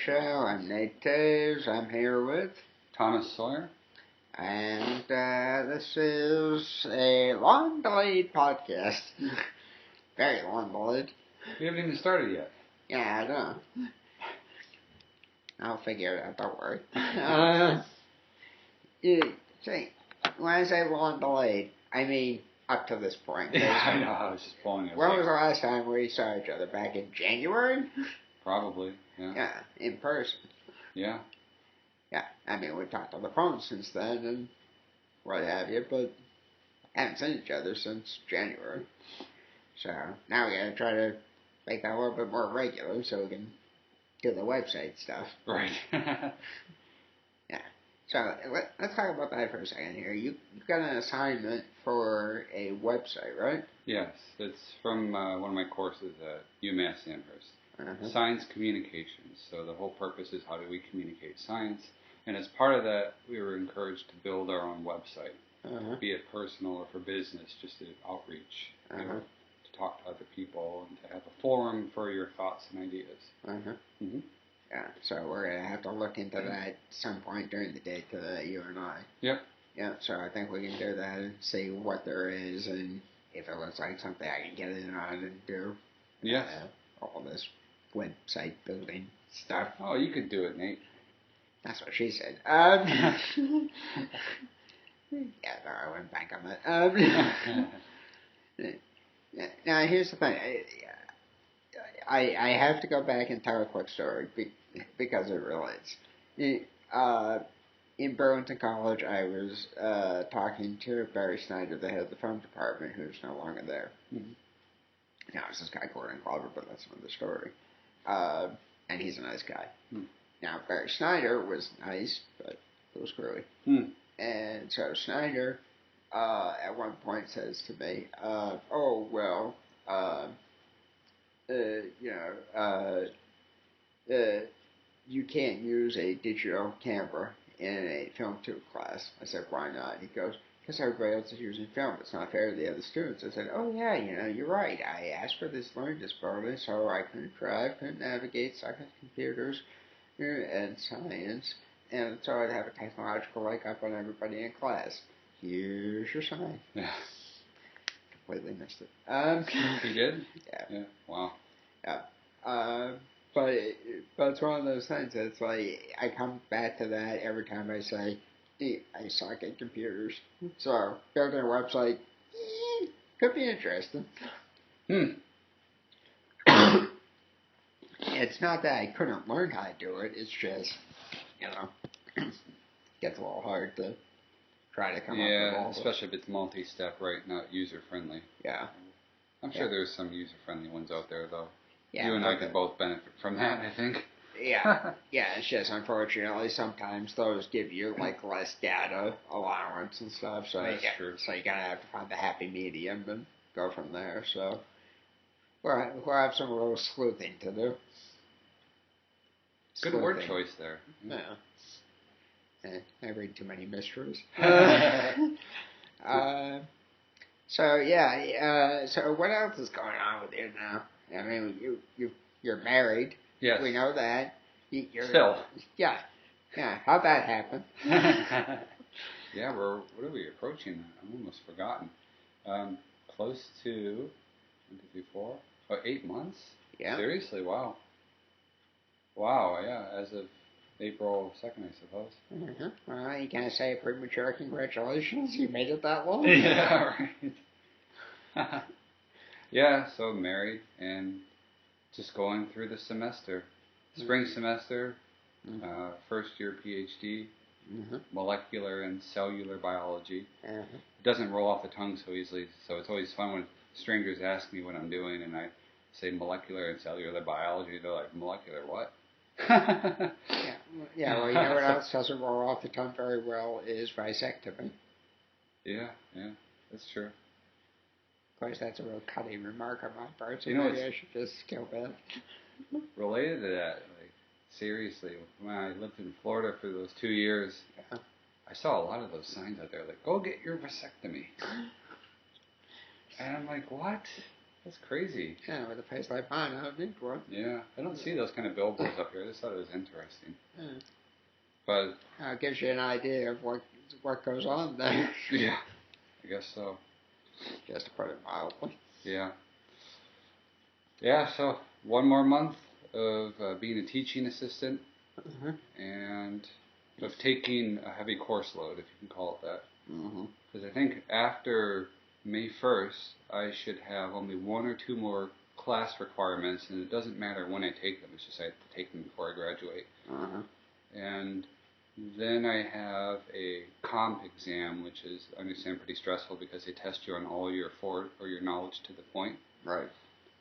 show. I'm Nate Taves. I'm here with Thomas Sawyer. And this is a long-delayed podcast. Very long-delayed. We haven't even started yet. Yeah, I know. I'll figure it out, don't worry. See, when I say long-delayed, I mean up to this point. Yeah, I know. I was just blowing it. When was the last time we saw each other? Back in January? Probably, yeah. Yeah, in person. Yeah. Yeah, I mean, we've talked on the phone since then and what have you, but haven't seen each other since January. So now we gotta try to make that a little bit more regular so we can do the website stuff. Right. Yeah. So let's talk about that for a second here. You got an assignment for a website, right? Yes, it's from one of my courses at UMass Amherst. Uh-huh. Science communications. So the whole purpose is how do we communicate science? And as part of that, we were encouraged to build our own website, be it personal or for business, just to outreach, you know, to talk to other people and to have a forum for your thoughts and ideas. Mm-hmm. Yeah, so we're going to have to look into that at some point during the day to you and I. Yep. Yeah, so I think we can do that and see what there is and if it looks like something I can get in on and do. Yes. All this website building stuff. Oh, you could do it, Nate. That's what she said. Yeah, no, I went back on that. Now, here's the thing. I have to go back and tell a quick story because it relates. In Burlington College, I was talking to Barry Snyder, the head of the film department, who's no longer there. Mm-hmm. Now, it's this guy Gordon Glover, but that's another story. And he's a nice guy. Hmm. Now, Barry Snyder was nice, but a little screwy. Hmm. And so Snyder, at one point says to me, you can't use a digital camera in a film 2 class. I said, why not? He goes, because everybody else is using film. It's not fair to the other students. I said, oh yeah, you're right. I asked for this learning disability, so I couldn't drive, couldn't navigate, suck at computers and science, and so I'd have a technological leg up on everybody in class. Here's your sign. Yeah. Completely missed it. You did? Yeah. Wow. Yeah. But it's one of those things that's like, I come back to that every time I say, I suck at computers. So, building a website, could be interesting. It's not that I couldn't learn how to do it, it's just, gets a little hard to try to come up with all especially if it's multi-step, right, not user-friendly. Yeah. I'm sure there's some user-friendly ones out there, though. Yeah, you and I could both benefit from that, I think. Yeah, it's just unfortunately sometimes those give you like less data allowance and stuff. So that's true. So you gotta have to find the happy medium and go from there. So we'll have some little sleuthing to do. Good word choice there. Yeah. I read too many mysteries. So what else is going on with you now? I mean, you're married. Yes. We know that. Still. Yeah. How'd that happen? Yeah, what are we approaching? I'm almost forgotten. Close to 8 months? Yeah. Seriously, wow. Wow, yeah, as of April 2nd, I suppose. Mm-hmm. Well, you can't say premature congratulations. You made it that long. Yeah, right. Yeah, so married and just going through the semester. Spring semester, first year PhD, molecular and cellular biology. It doesn't roll off the tongue so easily, so it's always fun when strangers ask me what I'm doing and I say molecular and cellular biology. They're like, molecular what? Yeah, well, you know what else doesn't roll off the tongue very well is vasectomy. Yeah, that's true. Of course, that's a real cutting remark on my part, so maybe I should just kill that. Related to that, like, seriously, when I lived in Florida for those 2 years, I saw a lot of those signs out there, like, go get your vasectomy. And I'm like, what? That's crazy. Yeah, with a place like mine, I don't need one. Yeah, I don't see those kind of billboards up here. I just thought it was interesting. Yeah. But It gives you an idea of what goes on there. Yeah, I guess so. Just to put it mildly. Yeah. Yeah, so one more month of being a teaching assistant and of taking a heavy course load, if you can call it that. Because I think after May 1st, I should have only one or two more class requirements, and it doesn't matter when I take them. It's just I have to take them before I graduate. And then I have a comp exam, which is, I understand, pretty stressful because they test you on all your your knowledge to the point. Right.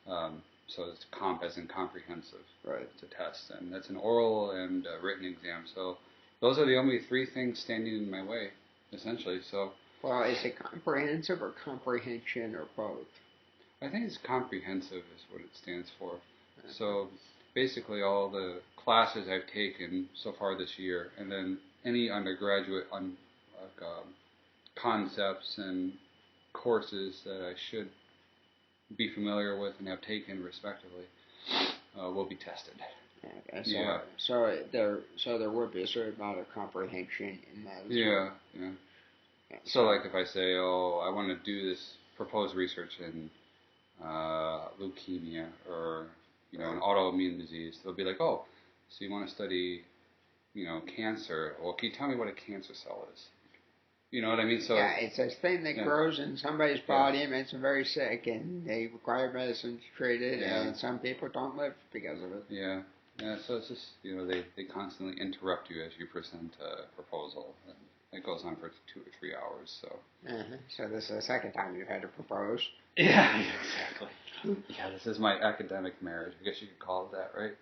So it's comp as in comprehensive. Right. It's a test, and that's an oral and a written exam. So those are the only three things standing in my way, essentially. So. Well, is it comprehensive or comprehension or both? I think it's comprehensive is what it stands for. So basically all the classes I've taken so far this year, and then any undergraduate concepts and courses that I should be familiar with and have taken respectively will be tested. Okay, so there would be a certain amount of comprehension in that as well. Yeah. So like if I say, I want to do this proposed research in leukemia or an autoimmune disease, they'll be like, so you want to study cancer? Well, can you tell me what a cancer cell is? You know what I mean? So yeah, it's a thing that grows in somebody's body and makes them very sick, and they require medicine to treat it, and some people don't live because of it. Yeah. So it's just they constantly interrupt you as you present a proposal, and it goes on for 2 or 3 hours. So. So this is the second time you've had to propose. Yeah, exactly. Yeah, this is my academic marriage. I guess you could call it that, right?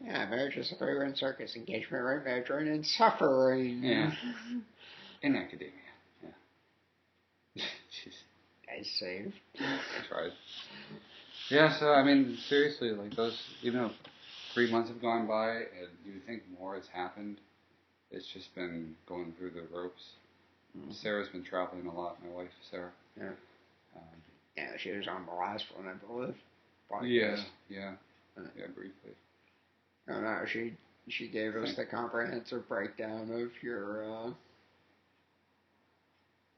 Yeah, marriage is a three-ring circus. Engagement ring, marriage ring, and suffering. Yeah. In academia. Yeah. Jeez. I saved. I tried. Yeah, so I mean, seriously, like those, 3 months have gone by, and you think more has happened. It's just been going through the ropes. Sarah's been traveling a lot. My wife, Sarah. Yeah. She was on the last one, I believe. Yeah, briefly. No, she gave us the comprehensive breakdown of your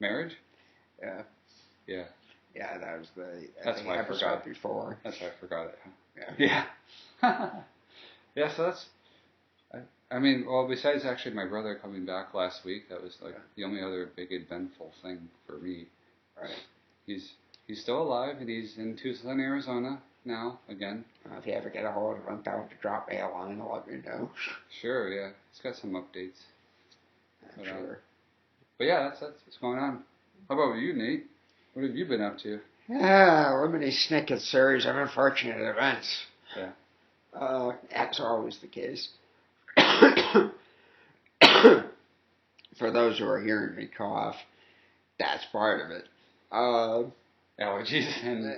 marriage. Yeah. Yeah, that was that's why I forgot before. That's why I forgot it. Huh? Yeah. Yeah. So that's. I mean, well, besides actually my brother coming back last week, that was like the only other big eventful thing for me. Right. He's still alive, and he's in Tucson, Arizona now again. If you ever get a hold of him, tell him to drop me a line and let me know. Sure, yeah. He's got some updates. Sure. But yeah, that's what's going on. How about you, Nate? What have you been up to? Limited snicket series of unfortunate events. Yeah. That's always the case. For those who are hearing me cough, that's part of it. Allergies and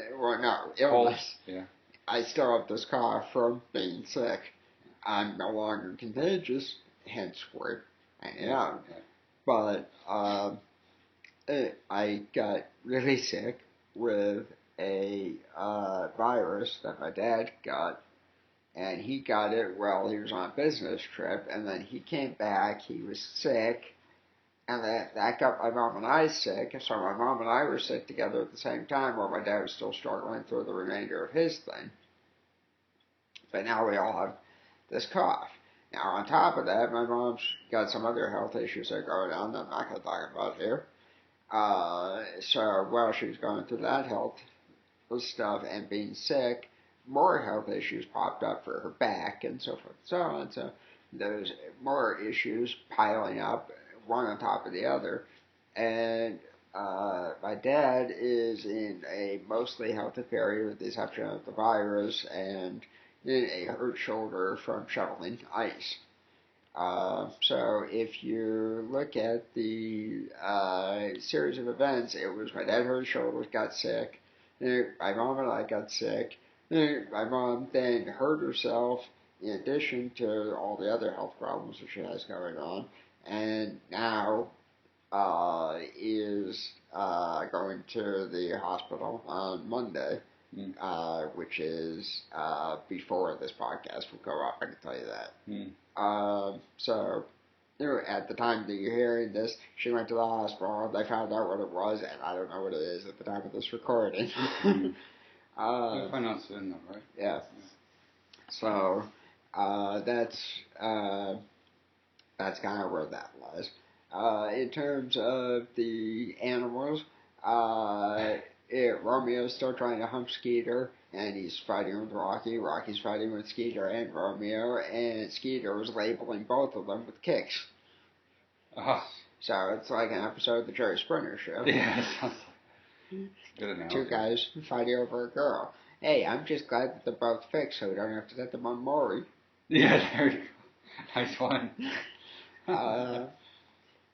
illness. Yeah. I still have this cough from being sick. I'm no longer contagious, hence word hanging out. Yeah. But I got really sick with a virus that my dad got, and he got it while he was on a business trip, and then he came back, he was sick, and that got my mom and I sick, so my mom and I were sick together at the same time while my dad was still struggling through the remainder of his thing. But now we all have this cough. Now on top of that, my mom's got some other health issues that are going on that I'm not going to talk about here. So while she was going through that health stuff and being sick, more health issues popped up for her back and so forth and so on. So there's more issues piling up, one on top of the other. And my dad is in a mostly healthy period with the exception of the virus and a hurt shoulder from shoveling ice. So if you look at the series of events, it was my dad hurt his shoulder, got sick, my mom and I got sick, my mom then hurt herself in addition to all the other health problems that she has going on, and now is going to the hospital on Monday which is before this podcast will go up. I can tell you that. So, at the time that you're hearing this, she went to the hospital. They found out what it was, and I don't know what it is at the time of this recording. We'll find out soon, though, right? Yeah. So, that's kind of where that was. In terms of the animals, Romeo's still trying to hump Skeeter, and he's fighting with Rocky. Rocky's fighting with Skeeter and Romeo, and Skeeter was labeling both of them with kicks. So it's like an episode of the Jerry Springer Show. Yeah, it sounds like good analogy. Two guys fighting over a girl. Hey, I'm just glad that they're both fixed, so we don't have to set them on Maury. Yeah, there you go. Nice one.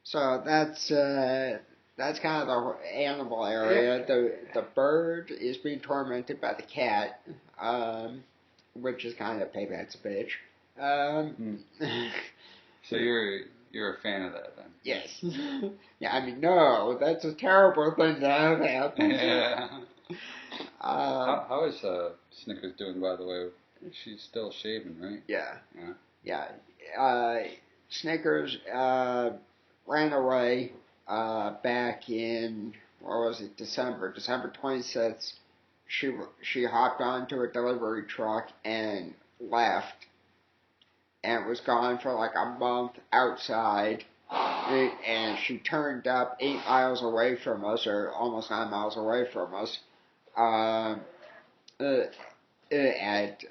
So that's kind of the animal area. The bird is being tormented by the cat, which is kind of payback's a bitch. So you're a fan of that then? Yes. Yeah, I mean, no, that's a terrible thing to have happen. Yeah. How is Snickers doing, by the way? She's still shaving, right? Yeah. Snickers ran away back in, what was it, December 26th. She hopped onto a delivery truck and left, and was gone for like a month outside, and she turned up 8 miles away from us, or almost 9 miles away from us, at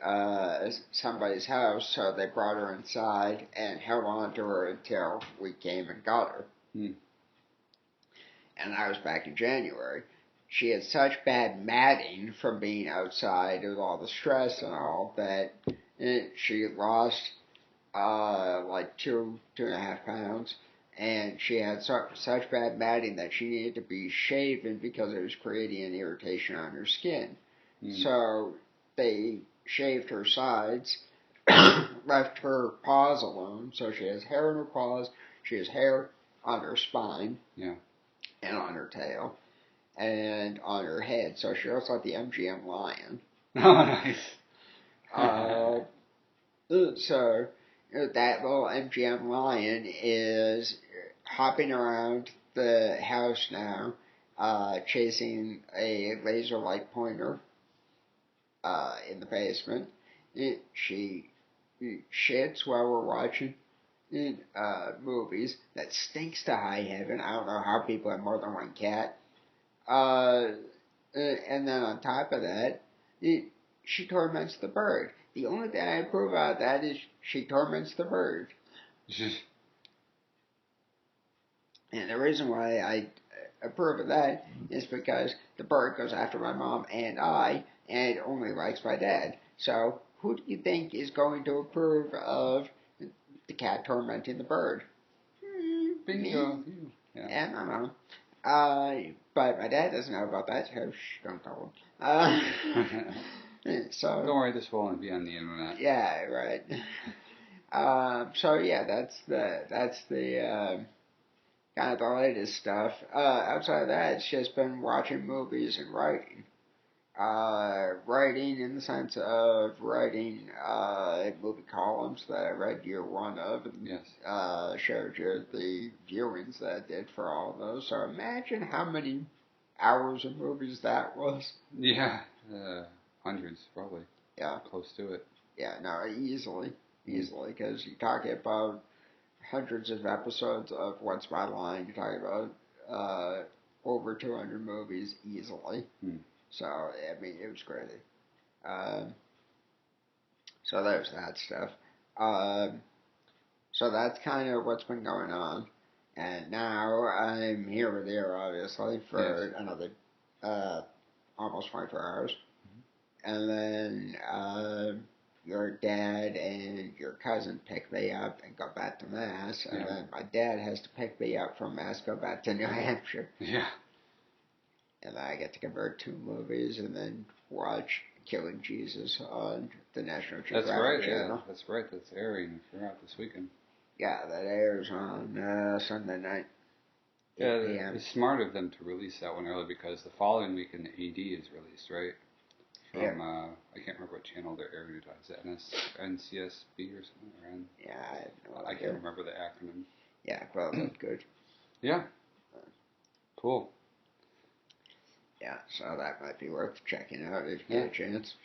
somebody's house, so they brought her inside and held on to her until we came and got her. And that was back in January. She had such bad matting from being outside with all the stress and all that she lost like 2.5 pounds, and she had such bad matting that she needed to be shaven because it was creating an irritation on her skin. So they shaved her sides, left her paws alone, so she has hair on her paws, she has hair on her spine, and on her tail, and on her head, so she looks like the MGM lion. Oh, nice. So that little MGM lion is hopping around the house now, chasing a laser light pointer in the basement. She shits while we're watching movies. That stinks to high heaven. I don't know how people have more than one cat. And then on top of that, she torments the bird. The only thing I approve about that is she torments the bird. And the reason why I approve of that is because the bird goes after my mom and I, and it only likes my dad. So who do you think is going to approve of the cat tormenting the bird? Bingo. Yeah, my mom. But my dad doesn't know about that, so don't tell him. So don't worry, this will only be on the internet. Yeah, right. So yeah, that's the kind of the latest stuff. Outside of that, it's just been watching movies and writing. Writing in the sense of writing movie columns that I read year one of, and showed you the viewings that I did for all of those. So imagine how many hours of movies that was. Yeah, hundreds probably. Yeah, close to it. Yeah, no, easily, because you're talking about hundreds of episodes of What's My Line. You're talking about over 200 movies easily. So, I mean, it was crazy. So there's that stuff. So that's kind of what's been going on. And now I'm here with you, obviously, for another almost 24 hours. And then your dad and your cousin pick me up and go back to Mass. And then my dad has to pick me up from Mass, go back to New Hampshire. Yeah. And I get to convert 2 movies and then watch Killing Jesus on the National Geographic Channel. Yeah, that's right. That's airing throughout this weekend. Yeah, that airs on Sunday night. Yeah, it's smart of them to release that one early because the following weekend the AD is released, right? from I can't remember what channel they're airing it on. Is it NCSB or something? Or Yeah, I have no I idea. can't remember the acronym. Yeah, well, that's good. Yeah. Cool. Yeah, so that might be worth checking out if you get a chance.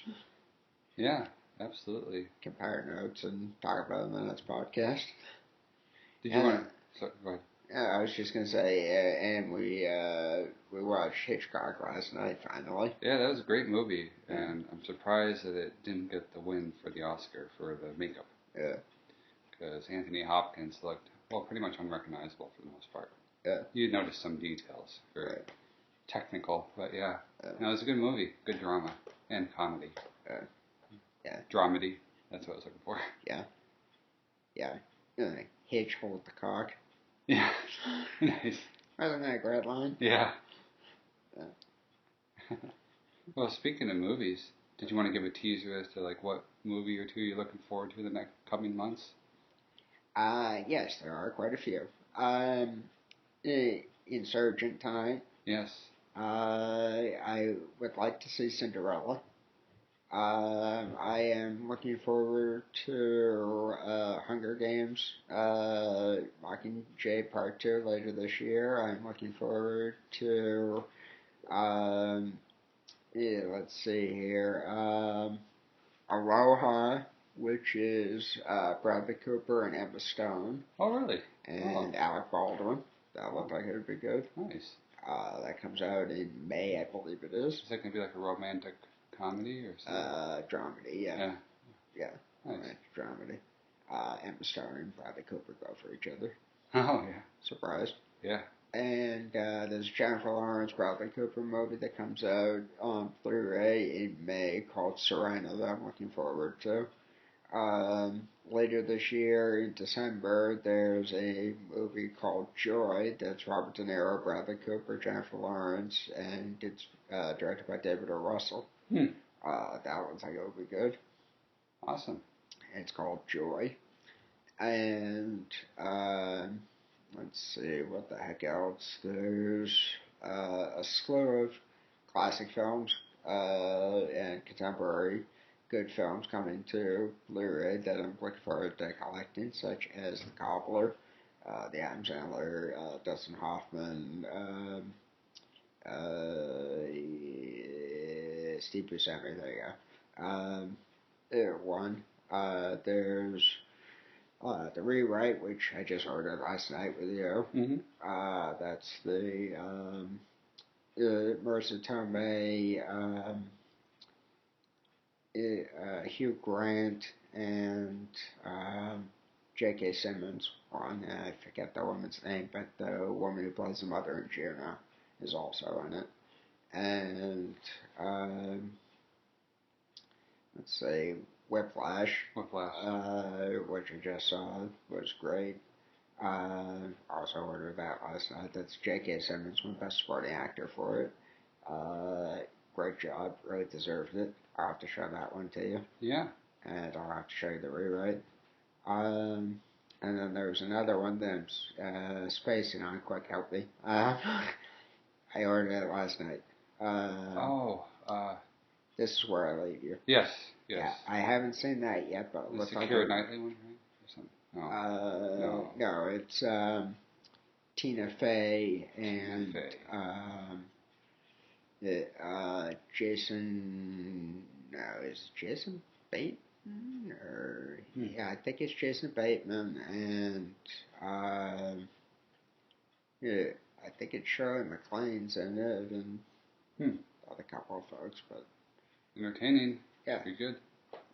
Yeah, absolutely. Compare notes and talk about them on this podcast. Did you want to? Sorry, go ahead. I was just gonna say, and we watched Hitchcock last night finally. Yeah, that was a great movie, and I'm surprised that it didn't get the win for the Oscar for the makeup. Yeah. Because Anthony Hopkins looked pretty much unrecognizable for the most part. Yeah. You'd notice some details, very technical, but yeah, no, it was a good movie, good drama and comedy. Yeah. Dramedy. That's what I was looking for. Yeah. Yeah. Hitch hold the cock. Yeah. Nice. Wasn't that a great line? Yeah. Well, speaking of movies, did you want to give a teaser as to like what movie or two you're looking forward to the next coming months? Yes, there are quite a few. Insurgent tonight. Yes. I would like to see Cinderella. I am looking forward to Hunger Games, Mockingjay Part 2 later this year. I'm looking forward to, let's see here, Aloha, which is Bradley Cooper and Emma Stone. Oh, really? And Alec Baldwin. That looked like it would be good. Nice. That comes out in May, I believe it is. Is that going to be like a romantic comedy or something? Dramedy, yeah. Yeah. Nice. Dramedy. Emma Stone and Bradley Cooper go for each other. Oh, yeah. Surprised. Yeah. And there's a Jennifer Lawrence, Bradley Cooper movie that comes out on Blu-ray in May called Serena that I'm looking forward to. Later this year, in December, there's a movie called Joy that's Robert De Niro, Bradley Cooper, Jennifer Lawrence, and it's directed by David O. Russell. That looks like it would be good. Awesome. It's called Joy. And let's see, what the heck else? There's a slew of classic films and contemporary good films coming to Blu-ray that I'm looking forward to collecting, such as The Cobbler, the Adam Sandler, Dustin Hoffman, Steve Buscemi, there you go. One. There's The Rewrite, which I just ordered last night with you. Mm-hmm. That's the Marissa Tomei, Hugh Grant, and J.K. Simmons one. I forget the woman's name, but the woman who plays the mother in Juno is also in it. And let's see, Whiplash. Which I just saw, was great. Also ordered that last night. That's J.K. Simmons won Best Supporting Actor for it. Great job, really deserved it. I'll have to show that one to you. Yeah. And I'll have to show you The Rewrite. And then there was another one that's spacing on Quick Help Me. I ordered it last night. This Is Where I Leave You. Yes. Yeah, I haven't seen that yet, but it looks like Keira Knightley one, right? Or something? No, it's Tina Fey and Jason. No, is it Jason Bateman? Or yeah, I think it's Jason Bateman, and yeah, I think it's Shirley MacLaine's in it, and a couple of folks, but entertaining. Yeah, pretty good.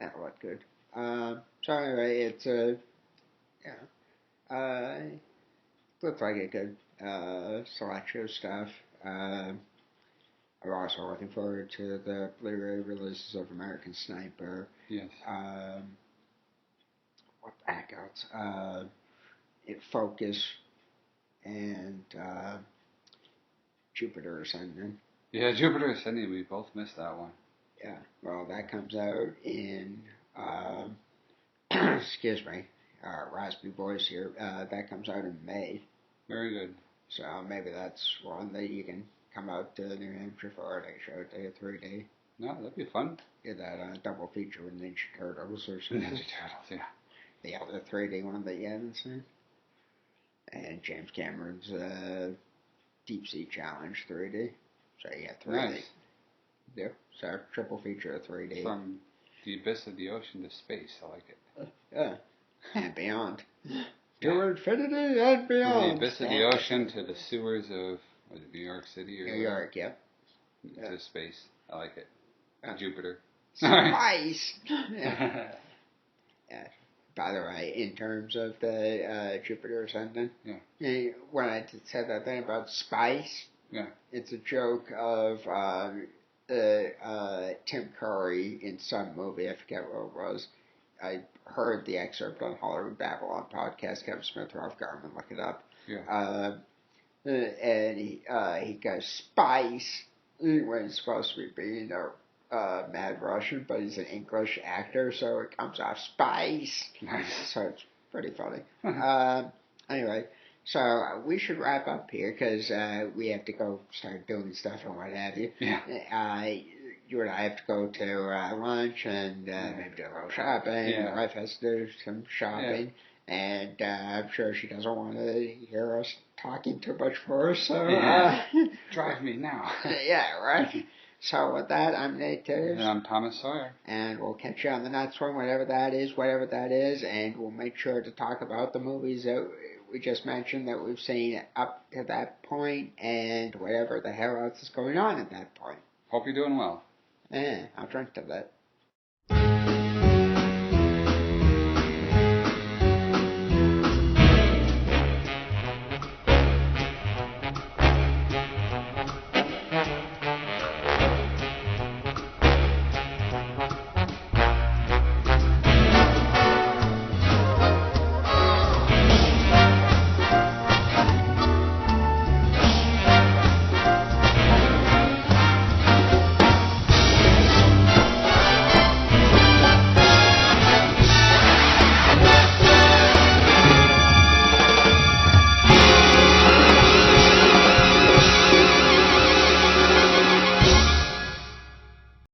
That looked good. So anyway, it's looks like a good selection of stuff. I'm also looking forward to the Blu-ray releases of American Sniper. Yes. What the heck else? Focus and Jupiter Ascending. Yeah, Jupiter Ascending. We both missed that one. Yeah. Well, that comes out in excuse me, raspy voice here. That comes out in May. Very good. So maybe that's one that you can come out to New Hampshire for. They show it to you 3D. No, that'd be fun. Get that double feature with Ninja Turtles or something. Ninja Turtles, yeah. The other 3D one that you haven't seen. And James Cameron's Deep Sea Challenge 3D. So yeah, 3D. Nice. Yep. So triple feature of 3D. From the abyss of the ocean to space. I like it. Yeah. And beyond. To infinity and beyond. From the abyss of the ocean to the sewers of New York City or New York, yep. To space. I like it. Jupiter. Spice! Yeah. By the way, in terms of the Jupiter ascendant, when I said that thing about spice, it's a joke of Tim Curry in some movie, I forget what it was. I heard the excerpt on Hollywood Babylon podcast. Kevin Smith, Ralph Garman, look it up. Yeah. And he goes spice when he's supposed to be being Mad Russian, but he's an English actor, so it comes off spice. Nice. So it's pretty funny. Anyway, so we should wrap up here because we have to go start doing stuff and what have you. Yeah. You and I have to go to lunch and maybe do a little shopping. Yeah. My wife has to do some shopping. Yeah. And I'm sure she doesn't want to hear us talking too much for her, so... Drive me now. Yeah, right? So with that, I'm Nate Taves. And I'm Thomas Sawyer. And we'll catch you on the next one, whatever that is, and we'll make sure to talk about the movies that we just mentioned that we've seen up to that point, and whatever the hell else is going on at that point. Hope you're doing well. I'll drink to that.